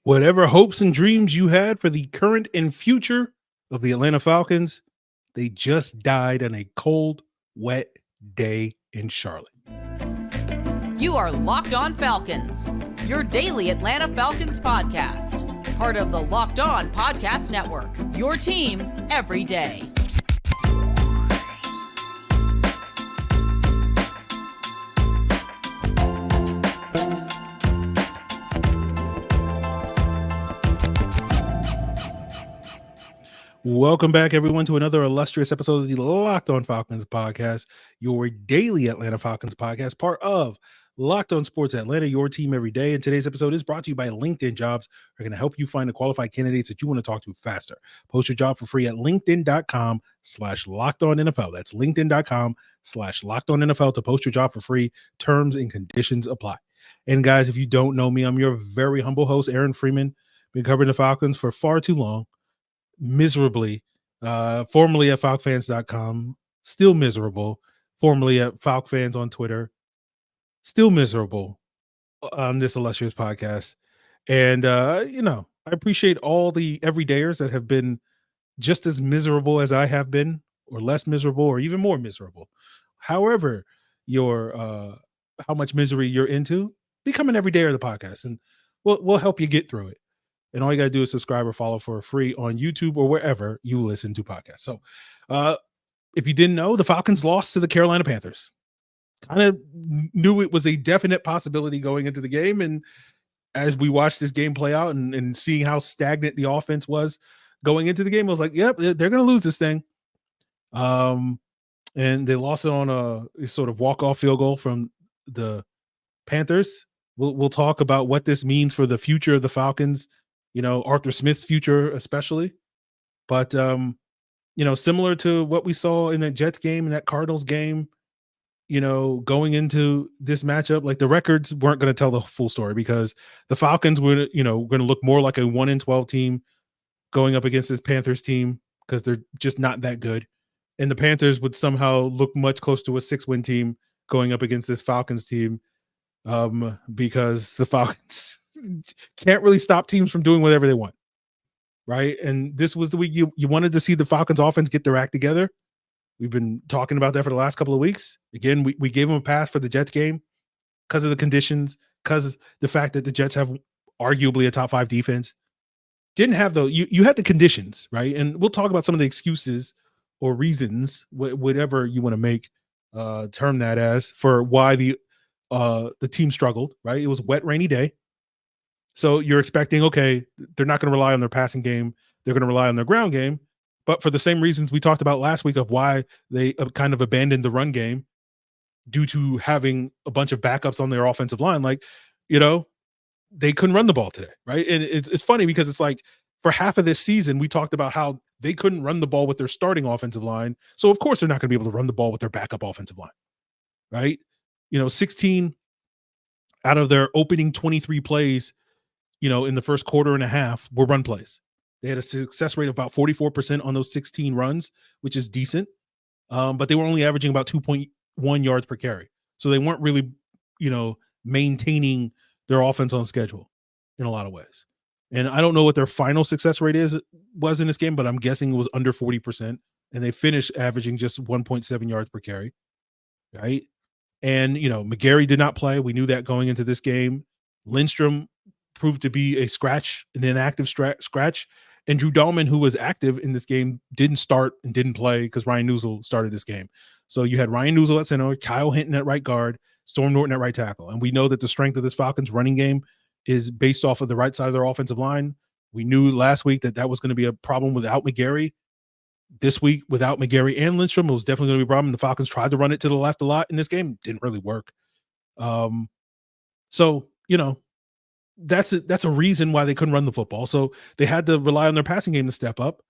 Whatever hopes and dreams you had for the current and future of the Atlanta Falcons, they just died on a cold, wet day in Charlotte. You are Locked On Falcons, your daily Atlanta Falcons podcast. Part of the Locked On Podcast Network, your team every day. Welcome back, everyone, to another illustrious episode of the Locked On Falcons podcast, your daily Atlanta Falcons podcast, part of Locked On Sports Atlanta, your team every day. And today's episode is brought to you by LinkedIn Jobs. They're going to help you find the qualified candidates that you want to talk to faster. Post your job for free at linkedin.com/LockedOnNFL. That's linkedin.com/LockedOnNFL to post your job for free. Terms and conditions apply. And guys, if you don't know me, I'm your very humble host, Aaron Freeman. Been covering the Falcons for far too long. Miserably, formerly at falcfans.com, still miserable, formerly at falcfans on Twitter, still miserable on this illustrious podcast. And I appreciate all the everydayers that have been just as miserable as I have been, or less miserable, or even more miserable. However, how much misery you're into, become an everydayer of the podcast, and we'll help you get through it. And all you got to do is subscribe or follow for free on YouTube or wherever you listen to podcasts. So if you didn't know, the Falcons lost to the Carolina Panthers. Kind of knew it was a definite possibility going into the game. And as we watched this game play out and seeing how stagnant the offense was going into the game, I was like, yep, they're going to lose this thing. And they lost it on a sort of walk-off field goal from the Panthers. We'll talk about what this means for the future of the Falcons. Arthur Smith's future especially. But, similar to what we saw in that Jets game and that Cardinals game, going into this matchup, like the records weren't going to tell the full story because the Falcons were, going to look more like a 1-12 team going up against this Panthers team because they're just not that good. And the Panthers would somehow look much closer to a 6-win team going up against this Falcons team because the Falcons can't really stop teams from doing whatever they want, right? And this was the week you wanted to see the Falcons offense get their act together. We've been talking about that for the last couple of weeks. Again, we gave them a pass for the Jets game because of the conditions, because of the fact that the Jets have arguably a top 5 defense. Didn't have you had the conditions, right? And we'll talk about some of the excuses or reasons, whatever you want to make term that as, for why the team struggled, right? It was a wet, rainy day. So you're expecting, okay, they're not going to rely on their passing game. They're going to rely on their ground game. But for the same reasons we talked about last week of why they kind of abandoned the run game due to having a bunch of backups on their offensive line, they couldn't run the ball today, right? And it's funny because it's like for half of this season, we talked about how they couldn't run the ball with their starting offensive line. So, of course, they're not going to be able to run the ball with their backup offensive line, right? 16 out of their opening 23 plays in the first quarter and a half were run plays. They had a success rate of about 44% on those 16 runs, which is decent. But they were only averaging about 2.1 yards per carry. So they weren't really, maintaining their offense on schedule in a lot of ways. And I don't know what their final success rate was in this game, but I'm guessing it was under 40%. And they finished averaging just 1.7 yards per carry. Right. And, McGarry did not play. We knew that going into this game. Lindstrom proved to be an inactive scratch. And Drew Dahlman, who was active in this game, didn't start and didn't play because Ryan Newsel started this game. So you had Ryan Newsel at center, Kyle Hinton at right guard, Storm Norton at right tackle. And we know that the strength of this Falcons running game is based off of the right side of their offensive line. We knew last week that was going to be a problem without McGarry. This week, without McGarry and Lindstrom, it was definitely going to be a problem. The Falcons tried to run it to the left a lot in this game. Didn't really work. That's a reason why they couldn't run the football. So they had to rely on their passing game to step up.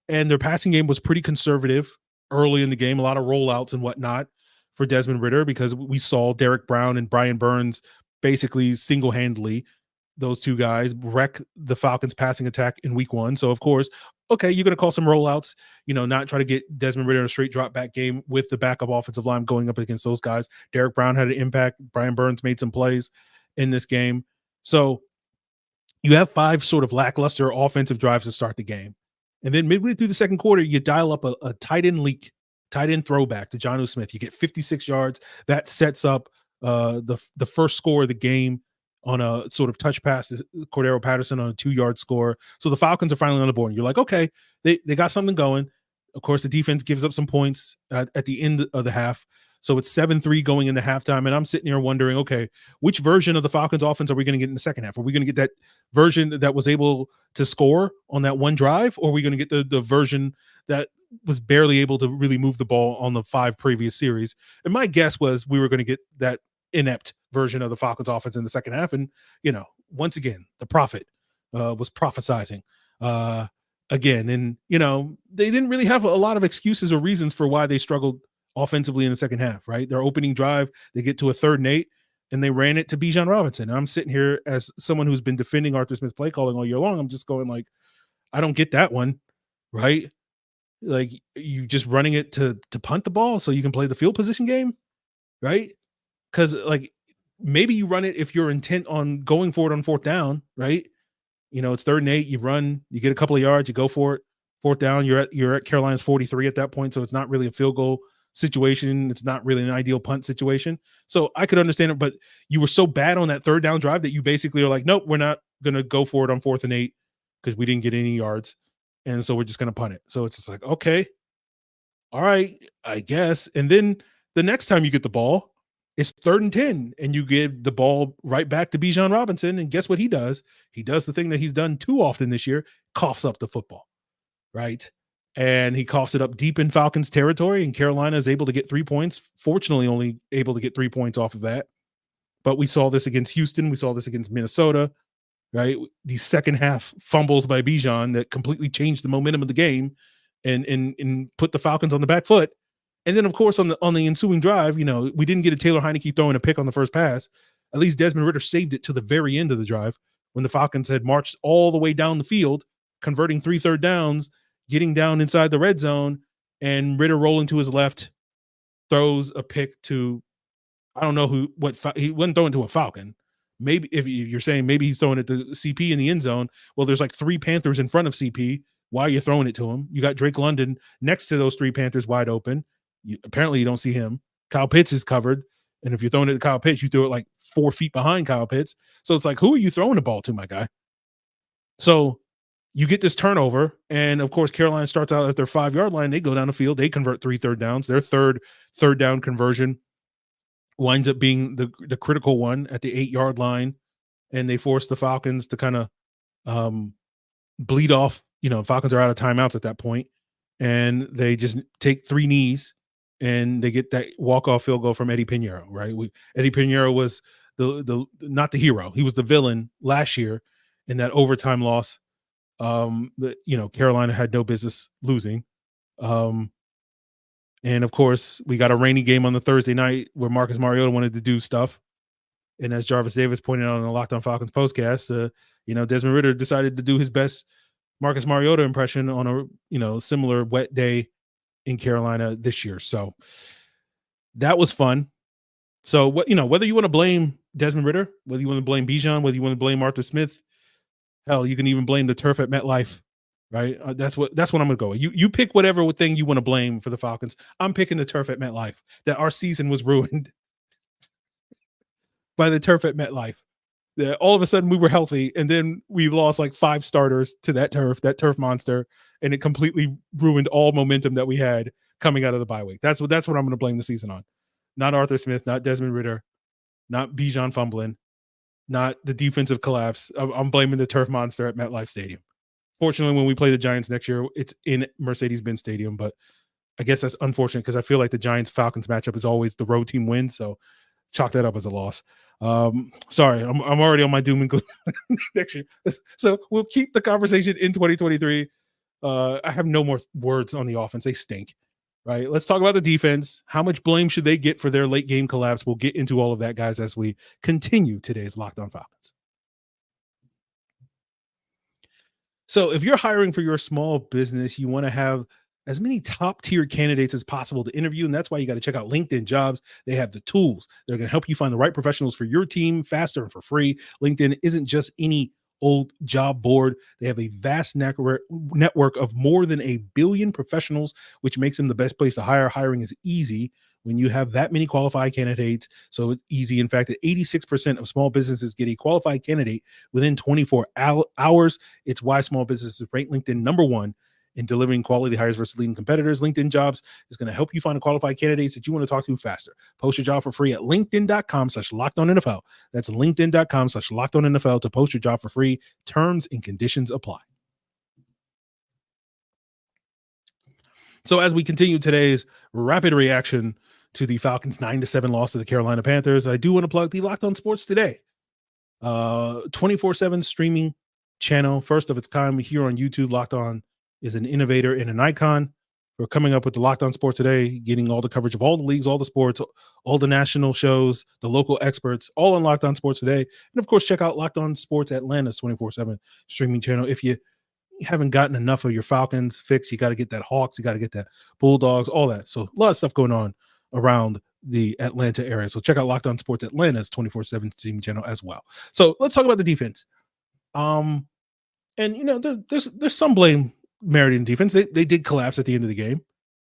And their passing game was pretty conservative early in the game, a lot of rollouts and whatnot for Desmond Ridder, because we saw Derek Brown and Brian Burns basically single-handedly, those two guys, wreck the Falcons passing attack in week 1. So, of course, okay, you're going to call some rollouts, not try to get Desmond Ridder in a straight drop back game with the backup offensive line going up against those guys. Derek Brown had an impact. Brian Burns made some plays in this game. So, You have 5 sort of lackluster offensive drives to start the game. And then midway through the second quarter, you dial up a tight end leak, tight end throwback to Jonnu Smith. You get 56 yards. That sets up the first score of the game on a sort of touch pass to Cordero Patterson on a 2-yard score. So the Falcons are finally on the board. And you're like, okay, they got something going. Of course, the defense gives up some points at the end of the half. So it's 7-3 going into halftime. And I'm sitting here wondering, okay, which version of the Falcons offense are we going to get in the second half? Are we going to get that version that was able to score on that one drive? Or are we going to get the version that was barely able to really move the ball on the 5 previous series? And my guess was we were going to get that inept version of the Falcons offense in the second half. And, once again, the prophet was prophesizing again. And, they didn't really have a lot of excuses or reasons for why they struggled offensively in the second half, right? Their opening drive, they get to a 3rd and 8, and they ran it to Bijan Robinson. And I'm sitting here as someone who's been defending Arthur Smith's play calling all year long. I'm just going like, I don't get that one, right? Like, you just running it to punt the ball so you can play the field position game, right? Because like maybe you run it if you're intent on going for it on 4th down, right? It's 3rd and 8. You run, you get a couple of yards, you go for it. 4th down, you're at Carolina's 43 at that point, so it's not really a field goal situation. It's not really an ideal punt situation. So I could understand it, but you were so bad on that 3rd down drive that you basically are like, nope, we're not going to go for it on 4th and 8 because we didn't get any yards. And so we're just going to punt it. So it's just like, okay, all right, I guess. And then the next time you get the ball, it's 3rd and 10, and you give the ball right back to Bijan Robinson. And guess what he does? He does the thing that he's done too often this year, coughs up the football, right? And he coughs it up deep in Falcons territory, and Carolina is able to get 3 points. Fortunately, only able to get 3 points off of that. But we saw this against Houston. We saw this against Minnesota, right? These second half fumbles by Bijan that completely changed the momentum of the game and put the Falcons on the back foot. And then, of course, on the ensuing drive, we didn't get a Taylor Heineke throwing a pick on the first pass. At least Desmond Ridder saved it to the very end of the drive when the Falcons had marched all the way down the field, converting 3 third downs, getting down inside the red zone, and Ridder rolling to his left, throws a pick to, I don't know he wasn't throwing to a Falcon. Maybe if you're saying maybe he's throwing it to CP in the end zone. Well, there's like 3 Panthers in front of CP. Why are you throwing it to him? You got Drake London next to those 3 Panthers wide open. Apparently you don't see him. Kyle Pitts is covered. And if you're throwing it to Kyle Pitts, you throw it like 4 feet behind Kyle Pitts. So it's like, who are you throwing the ball to, my guy? So you get this turnover, and of course, Carolina starts out at their 5-yard line. They go down the field. They convert 3 third downs. Their third down conversion winds up being the critical one at the 8-yard line, and they force the Falcons to kind of bleed off. Falcons are out of timeouts at that point, and they just take 3 knees, and they get that walk-off field goal from Eddie Pinheiro, right? Eddie Pinheiro was the not the hero. He was the villain last year in that overtime loss. Carolina had no business losing. And of course, we got a rainy game on the Thursday night where Marcus Mariota wanted to do stuff. And as Jarvis Davis pointed out on the Locked On Falcons postcast, Desmond Ridder decided to do his best Marcus Mariota impression on a similar wet day in Carolina this year. So that was fun. So whether you want to blame Desmond Ridder, whether you want to blame Bijan, whether you want to blame Arthur Smith, hell, you can even blame the turf at MetLife, right? That's what I'm going to go with. You pick whatever thing you want to blame for the Falcons. I'm picking the turf at MetLife. That our season was ruined by the turf at MetLife. That all of a sudden we were healthy, and then we lost like 5 starters to that turf monster, and it completely ruined all momentum that we had coming out of the bye week. That's what I'm going to blame the season on. Not Arthur Smith, not Desmond Ridder, not Bijan fumbling, not the defensive collapse. I'm blaming the turf monster at MetLife Stadium. Fortunately, when we play the Giants next year, it's in Mercedes-Benz Stadium, but I guess that's unfortunate because I feel like the Giants-Falcons matchup is always the road team wins, so chalk that up as a loss. Sorry, I'm already on my doom and gloom next year. So we'll keep the conversation in 2023. I have no more words on the offense. They stink. Right. Let's talk about the defense. How much blame should they get for their late game collapse? We'll get into all of that, guys, as we continue today's Locked On Falcons. So if you're hiring for your small business, you want to have as many top tier candidates as possible to interview. And that's why you got to check out LinkedIn Jobs. They have the tools. They're going to help you find the right professionals for your team faster and for free. LinkedIn isn't just any old job board. They have a vast network of more than 1 billion professionals, which makes them the best place to hire. Hiring is easy when you have that many qualified candidates. So it's easy. In fact, 86% of small businesses get a qualified candidate within 24 hours. It's why small businesses rank LinkedIn number one in delivering quality hires versus leading competitors. LinkedIn Jobs is going to help you find qualified candidates that you want to talk to faster. Post your job for free at linkedin.com/lockedonnfl. That's linkedin.com/lockedonnfl to post your job for free. Terms and conditions apply. So as we continue today's rapid reaction to the Falcons 9-7 loss to the Carolina Panthers, I do want to plug the Locked On Sports Today 24/7 streaming channel, first of its kind here on YouTube. Locked On is an innovator and an icon. We're coming up with the Locked On Sports Today, getting all the coverage of all the leagues, all the sports, all the national shows, the local experts, all on Locked On Sports Today. And of course, check out Locked On Sports Atlanta's 24/7 streaming channel. If you haven't gotten enough of your Falcons fix, you got to get that Hawks, you got to get that Bulldogs, all that. So a lot of stuff going on around the Atlanta area. So check out Locked On Sports Atlanta's 24/7 streaming channel as well. So let's talk about the defense. And there's some blame merited in defense. They did collapse at the end of the game,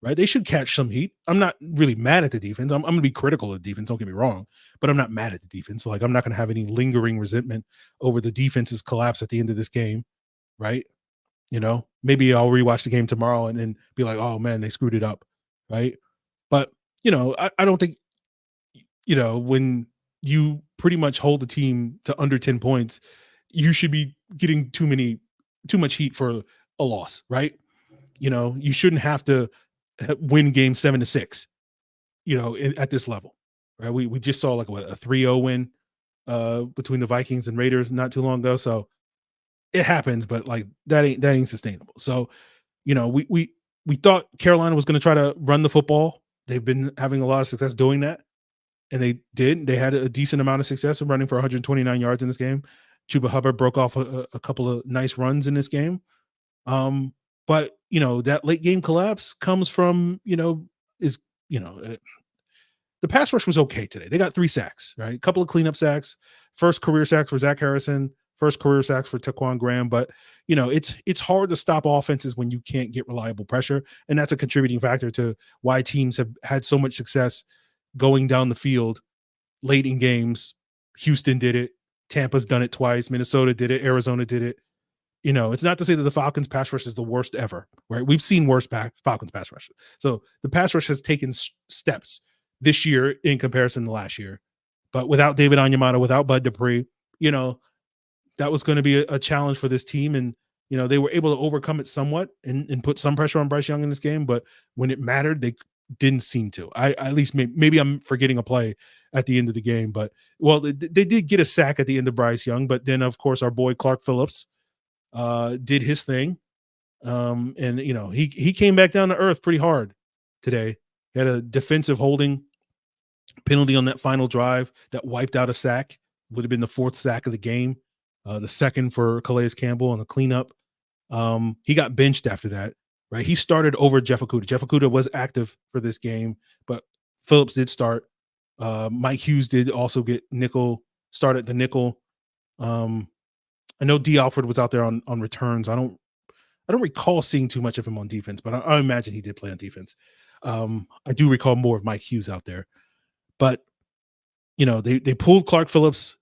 right? They should catch some heat. I'm not really mad at the defense. I'm going to be critical of defense. Don't get me wrong, but I'm not mad at the defense. Like, I'm not going to have any lingering resentment over the defense's collapse at the end of this game, right? Maybe I'll rewatch the game tomorrow and then be like, oh man, they screwed it up, right? But I don't think, when you pretty much hold the team to under 10 points, you should be getting too much heat for a loss, right? You shouldn't have to win game 7-6, at this level, right? We just saw like a 3-0 win between the Vikings and Raiders not too long ago. So it happens, but like that ain't sustainable. So, we thought Carolina was going to try to run the football. They've been having a lot of success doing that. And they did. They had a decent amount of success in running for 129 yards in this game. Chuba Hubbard broke off a couple of nice runs in this game. But that late game collapse comes from, the pass rush was okay today. They got 3 sacks, right? A couple of cleanup sacks, first career sacks for Zach Harrison, first career sacks for Taquan Graham. But, it's hard to stop offenses when you can't get reliable pressure. And that's a contributing factor to why teams have had so much success going down the field late in games. Houston did it. Tampa's done it twice. Minnesota did it. Arizona did it. It's not to say that the Falcons pass rush is the worst ever, right? We've seen worse Falcons pass rush. So the pass rush has taken steps this year in comparison to last year. But without David Onyemata, without Bud Dupree, that was going to be a challenge for this team. And, they were able to overcome it somewhat and put some pressure on Bryce Young in this game. But when it mattered, they didn't seem to. At least maybe I'm forgetting a play at the end of the game. But, they did get a sack at the end of Bryce Young. But then, of course, our boy Clark Phillips did his thing. And he came back down to earth pretty hard today. He had a defensive holding penalty on that final drive that wiped out a sack. Would have been the 4th sack of the game, the second for Calais Campbell on the cleanup. He got benched after that, right? He started over Jeff Okudah. Jeff Okudah was active for this game, but Phillips did start. Mike Hughes did also get started the nickel. I know D. Alford was out there on returns. I don't recall seeing too much of him on defense, but I imagine he did play on defense. I do recall more of Mike Hughes out there. But, they pulled Clark Phillips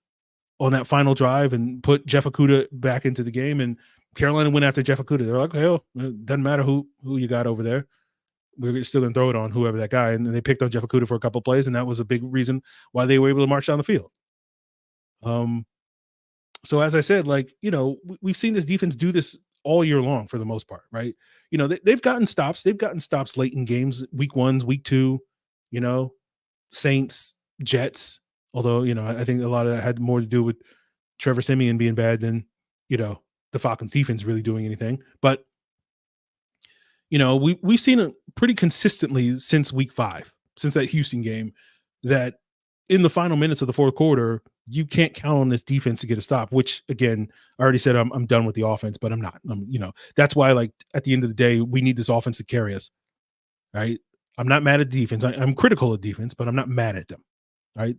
on that final drive and put Jeff Okudah back into the game, and Carolina went after Jeff Okudah. They're like, hell, it doesn't matter who you got over there. We're still going to throw it on whoever that guy. And then they picked on Jeff Okudah for a couple of plays, and that was a big reason why they were able to march down the field. So as I said, we've seen this defense do this all year long for the most part, right? They've gotten stops. They've gotten stops late in games, week 1, week 2, Saints, Jets. Although, I think a lot of that had more to do with Trevor Siemian being bad than, the Falcons defense really doing anything. But, we've seen it pretty consistently since week 5, since that Houston game, that in the final minutes of the 4th quarter, you can't count on this defense to get a stop, which again, I already said I'm done with the offense, but I'm not. That's why, at the end of the day, we need this offense to carry us, right? I'm not mad at defense. I'm critical of defense, but I'm not mad at them, right?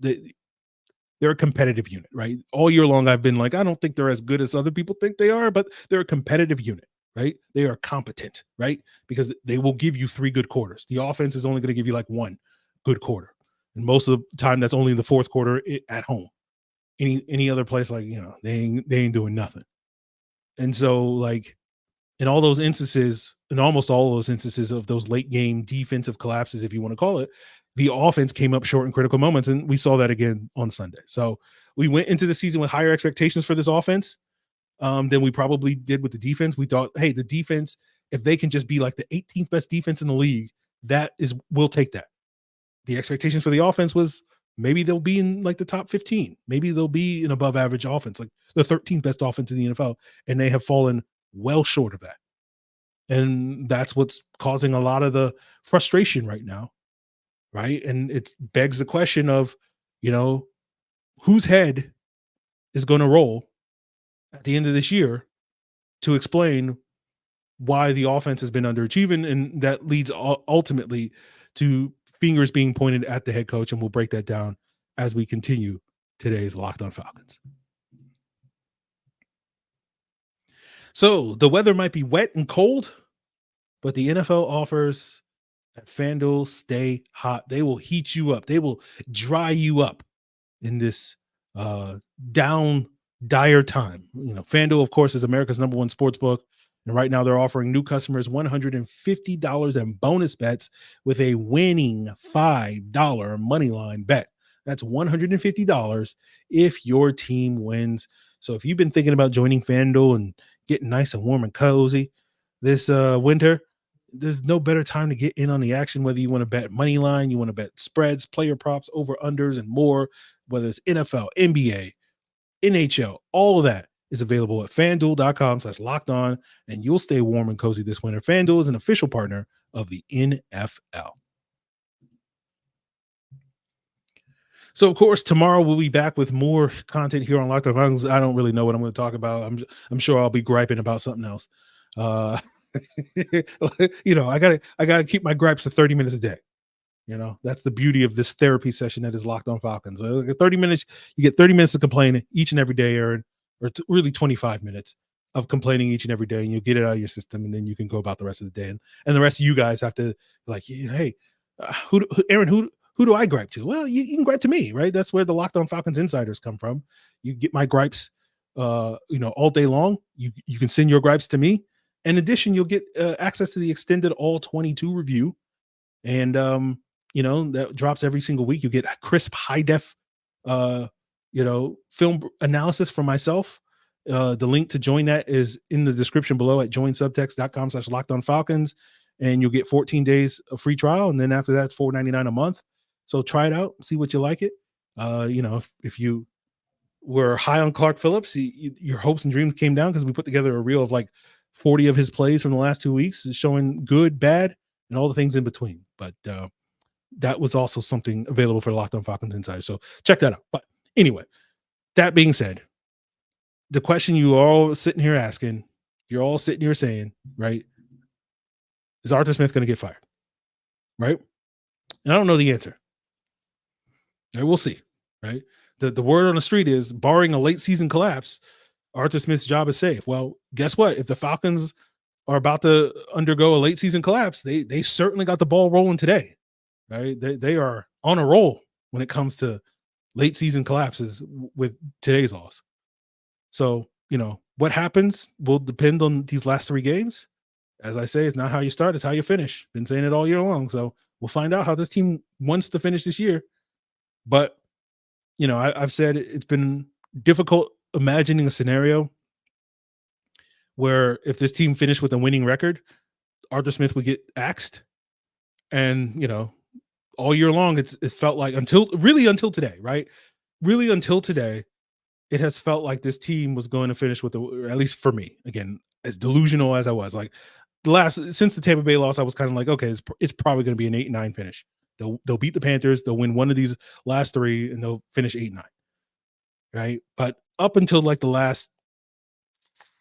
they're a competitive unit, right? All year long, I've been like, I don't think they're as good as other people think they are, but they're a competitive unit, right? They are competent, right? Because they will give you 3 good quarters. The offense is only going to give you like 1 good quarter. And most of the time, that's only the fourth quarter at home. Any other place, like, they ain't doing nothing. And so, like, in all those instances, in almost all those instances of those late game defensive collapses, if you want to call it, the offense came up short in critical moments, and we saw that again on Sunday. So we went into the season with higher expectations for this offense than we probably did with the defense. We thought, hey, the defense, if they can just be like the 18th best defense in the league, we'll take that. The expectations for the offense was maybe they'll be in like the top 15. Maybe they'll be an above average offense, like the 13th best offense in the NFL, and they have fallen well short of that. And that's what's causing a lot of the frustration right now, right? And it begs the question of, whose head is going to roll at the end of this year to explain why the offense has been underachieving, and that leads ultimately to fingers being pointed at the head coach, and we'll break that down as we continue today's Locked On Falcons. So the weather might be wet and cold, but the NFL offers at FanDuel stay hot. They will heat you up. They will dry you up in this dire time. FanDuel, of course, is America's #1 sports book. And right now they're offering new customers $150 in bonus bets with a winning $5 money line bet. That's $150 if your team wins. So if you've been thinking about joining FanDuel and getting nice and warm and cozy this winter, there's no better time to get in on the action, whether you want to bet money line, you want to bet spreads, player props, over-unders, and more, whether it's NFL, NBA, NHL, all of that is available at FanDuel.com/lockedon, and you'll stay warm and cozy this winter. FanDuel is an official partner of the NFL. So, of course, tomorrow we'll be back with more content here on Locked On Falcons. I don't really know what I'm going to talk about. I'm sure I'll be griping about something else. I gotta keep my gripes to 30 minutes a day. That's the beauty of this therapy session that is Locked On Falcons. 30 minutes, you get 30 minutes of complaining each and every day, Aaron, or really 25 minutes of complaining each and every day, and you'll get it out of your system, and then you can go about the rest of the day. And the rest of you guys have to like, hey, Aaron, who do I gripe to? Well, you can gripe to me, right? That's where the Locked On Falcons Insiders come from. You get my gripes, all day long. You can send your gripes to me. In addition, you'll get access to the extended all 22 review. And, that drops every single week. You get a crisp, high def, film analysis from myself. The link to join that is in the description below at joinsubtext.com/lockedonfalcons. And you'll get 14 days of free trial. And then after that, it's $4.99 a month. So try it out, see what you like it. If you were high on Clark Phillips, your hopes and dreams came down because we put together a reel of like 40 of his plays from the last 2 weeks, showing good, bad, and all the things in between. But that was also something available for Locked On Falcons Insider. So check that out. But anyway, that being said, the question you all sitting here asking, you're all sitting here saying, right, is Arthur Smith going to get fired? Right? And I don't know the answer. Right, we'll see. Right? The word on the street is, barring a late season collapse, Arthur Smith's job is safe. Well, guess what? If the Falcons are about to undergo a late season collapse, they certainly got the ball rolling today. Right? They are on a roll when it comes to late season collapses with today's loss. So, what happens will depend on these last 3 games. As I say, it's not how you start, it's how you finish. Been saying it all year long. So we'll find out how this team wants to finish this year. But, I've said it's been difficult imagining a scenario where if this team finished with a winning record, Arthur Smith would get axed. And, all year long, it felt like until today, right? Really until today, it has felt like this team was going to finish with at least for me, again, as delusional as I was, like since the Tampa Bay loss, I was kind of like, okay, it's probably going to be an 8-9 finish. They'll beat the Panthers. They'll win one of these last 3 and they'll finish 8-9. Right. But up until like the last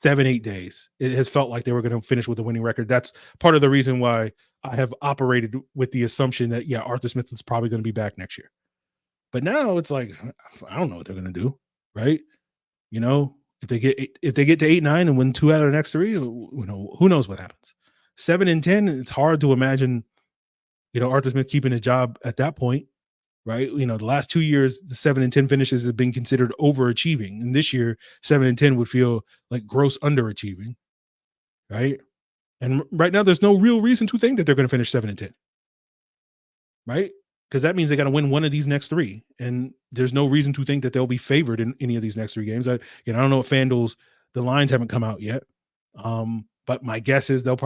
7-8 days, it has felt like they were going to finish with a winning record. That's part of the reason why I have operated with the assumption that, Arthur Smith is probably going to be back next year. But now it's like, I don't know what they're going to do, right? If they get to 8-9 and win 2 out of the next 3, who knows what happens. 7-10, it's hard to imagine, Arthur Smith keeping his job at that point, right? The last 2 years, the 7-10 finishes have been considered overachieving, and this year 7-10 would feel like gross underachieving, right? And right now, there's no real reason to think that they're going to finish 7-10, right? Because that means they got to win one of these next 3, and there's no reason to think that they'll be favored in any of these next 3 games. I don't know what the lines haven't come out yet, but my guess is the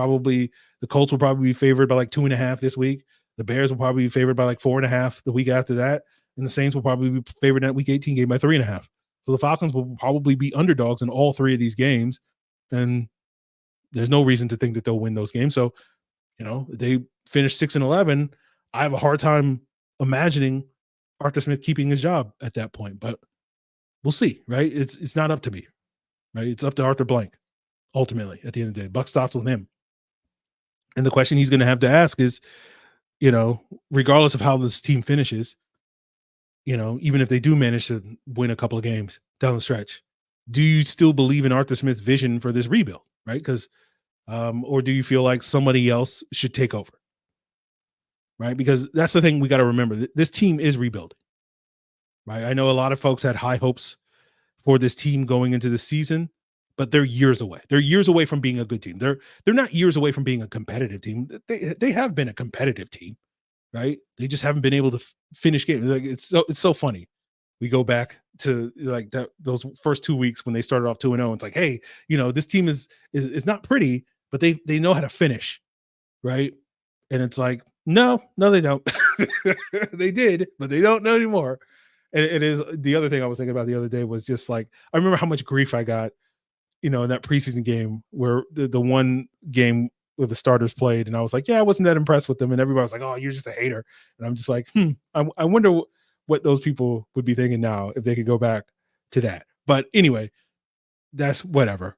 Colts will probably be favored by like 2.5 this week. The Bears will probably be favored by like 4.5 the week after that, and the Saints will probably be favored in that Week 18 game by 3.5. So the Falcons will probably be underdogs in all 3 of these games, and there's no reason to think that they'll win those games. So, they finish 6-11. I have a hard time imagining Arthur Smith keeping his job at that point, but we'll see, right? It's not up to me, right? It's up to Arthur Blank. Ultimately, at the end of the day, buck stops with him. And the question he's going to have to ask is, regardless of how this team finishes, even if they do manage to win a couple of games down the stretch, do you still believe in Arthur Smith's vision for this rebuild, right? Because, or do you feel like somebody else should take over? Right? Because that's the thing we got to remember. This team is rebuilding, right? I know a lot of folks had high hopes for this team going into the season, but they're years away. They're years away from being a good team. They're not years away from being a competitive team. They have been a competitive team, right? They just haven't been able to finish games. Like it's so funny. We go back to like those first 2 weeks when they started off 2-0. It's like, hey, this team is not pretty, but they know how to finish, right? And it's like, no, they don't. They did, but they don't know anymore. And it is the other thing I was thinking about the other day was just like, I remember how much grief I got, in that preseason game where the one game where the starters played. And I was like, yeah, I wasn't that impressed with them. And everybody was like, oh, you're just a hater. And I'm just like, I wonder what those people would be thinking now if they could go back to that. But anyway, that's whatever.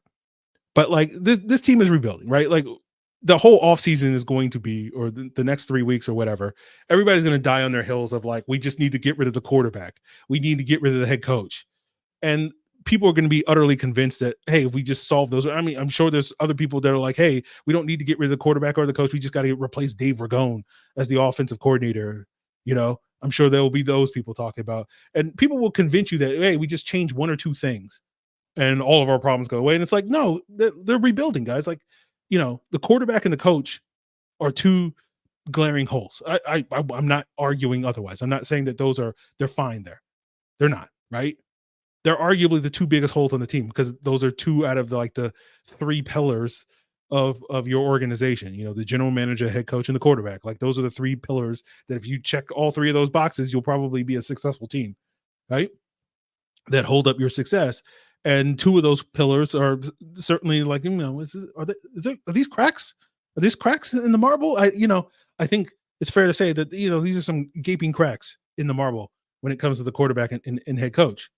But like this team is rebuilding, right? Like, the whole offseason is going to be, or the next 3 weeks or whatever, everybody's going to die on their heels of like, we just need to get rid of the quarterback. We need to get rid of the head coach. And people are going to be utterly convinced that, hey, if we just solve those, I mean, I'm sure there's other people that are like, hey, we don't need to get rid of the quarterback or the coach. We just got to replace Dave Ragone as the offensive coordinator. I'm sure there will be those people talking about, and people will convince you that, hey, we just change 1 or 2 things and all of our problems go away. And it's like, no, they're rebuilding, guys. Like, the quarterback and the coach are 2 glaring holes. I'm not arguing otherwise. I'm not saying that they're fine there. They're not, right? They're arguably the 2 biggest holes on the team because those are 2 out of the 3 pillars of your organization. The general manager, head coach, and the quarterback. Like those are the 3 pillars that if you check all 3 of those boxes, you'll probably be a successful team, right? That hold up your success. And 2 of those pillars are certainly like, are these cracks? Are these cracks in the marble? I think it's fair to say that, these are some gaping cracks in the marble when it comes to the quarterback and head coach.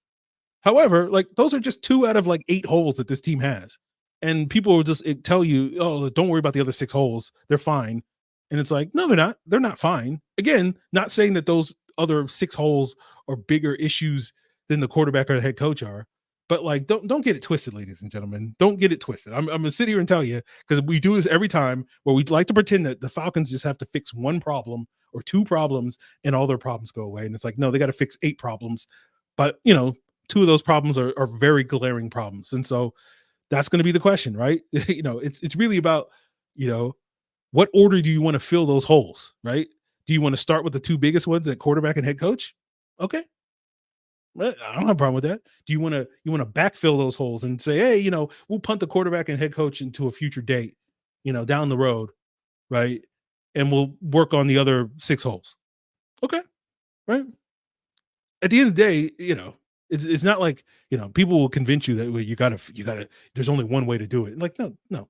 However, like those are just 2 out of like 8 holes that this team has. And people will just tell you, oh, don't worry about the other 6 holes. They're fine. And it's like, no, they're not. They're not fine. Again, not saying that those other 6 holes are bigger issues than the quarterback or the head coach are. But like, don't get it twisted, ladies and gentlemen. Don't get it twisted. I'm gonna sit here and tell you, because we do this every time where we like to pretend that the Falcons just have to fix 1 problem or 2 problems and all their problems go away. And it's like, no, they got to fix 8 problems. But 2 of those problems are very glaring problems. And so that's going to be the question, right? It's really about, what order do you want to fill those holes, right? Do you want to start with the 2 biggest ones at quarterback and head coach? Okay. I don't have a problem with that. Do you want to backfill those holes and say, hey, we'll punt the quarterback and head coach into a future date, down the road, right? And we'll work on the other 6 holes. Okay, right? At the end of the day, it's not like, people will convince you that you gotta. There's only one way to do it. Like, no,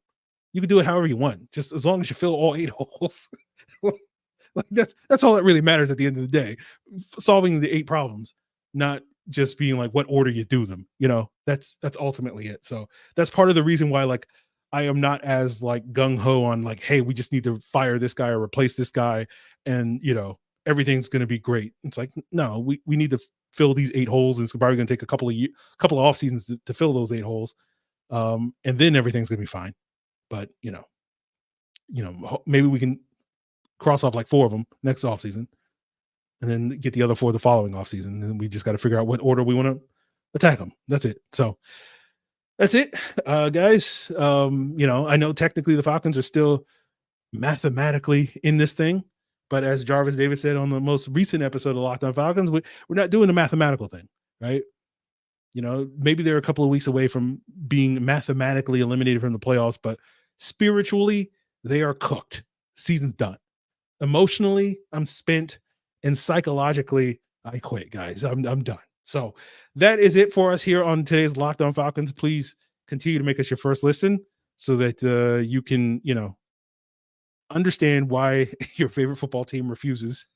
you can do it however you want, just as long as you fill all 8 holes. Like that's all that really matters at the end of the day. Solving the 8 problems, not just being like what order you do them. That's ultimately it. So that's part of the reason why like I am not as like gung ho on like, hey, we just need to fire this guy or replace this guy, and everything's going to be great. It's like, no, we need to fill these 8 holes, and it's probably going to take a couple of off seasons to fill those 8 holes. And then everything's going to be fine. But, maybe we can cross off like 4 of them next off season, and then get the other 4 the following off season. And we just got to figure out what order we want to attack them. That's it. So that's it, guys. I know technically the Falcons are still mathematically in this thing, but as Jarvis Davis said on the most recent episode of Locked On Falcons, we're not doing the mathematical thing, right? Maybe they're a couple of weeks away from being mathematically eliminated from the playoffs, but spiritually they are cooked. Season's done. Emotionally, I'm spent, and psychologically, I quit, guys. I'm done. So that is it for us here on today's Locked On Falcons. Please continue to make us your first listen so that you can, understand why your favorite football team refuses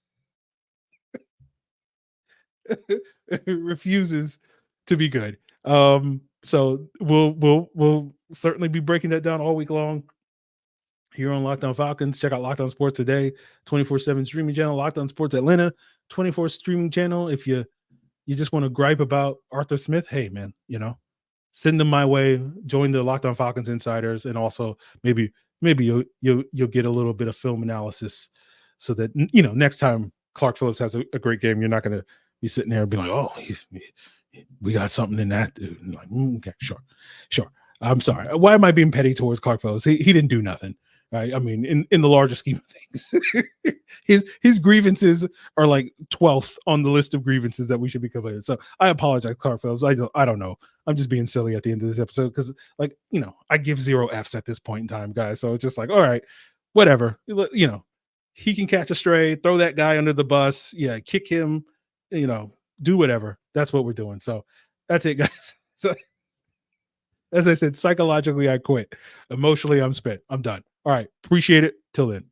to be good. So we'll certainly be breaking that down all week long here on Locked On Falcons. Check out Locked On Sports Today, 24/7 streaming channel, Locked On Sports Atlanta, 24 streaming channel. If you just want to gripe about Arthur Smith, hey man, send them my way. Join the Locked On Falcons Insiders, and also maybe you'll get a little bit of film analysis, so that next time Clark Phillips has a great game, you're not going to be sitting there and be like, oh, we got something in that dude. And like, okay, sure. I'm sorry. Why am I being petty towards Clark Phillips? He didn't do nothing. Right? I mean, in the larger scheme of things, his grievances are like 12th on the list of grievances that we should be complaining. So I apologize, Clark Phillips. I don't know. I'm just being silly at the end of this episode because, I give 0 Fs at this point in time, guys. So it's just like, all right, whatever. He can catch a stray, throw that guy under the bus, kick him, do whatever. That's what we're doing. So that's it, guys. So as I said, psychologically, I quit. Emotionally, I'm spent. I'm done. All right. Appreciate it. Till then.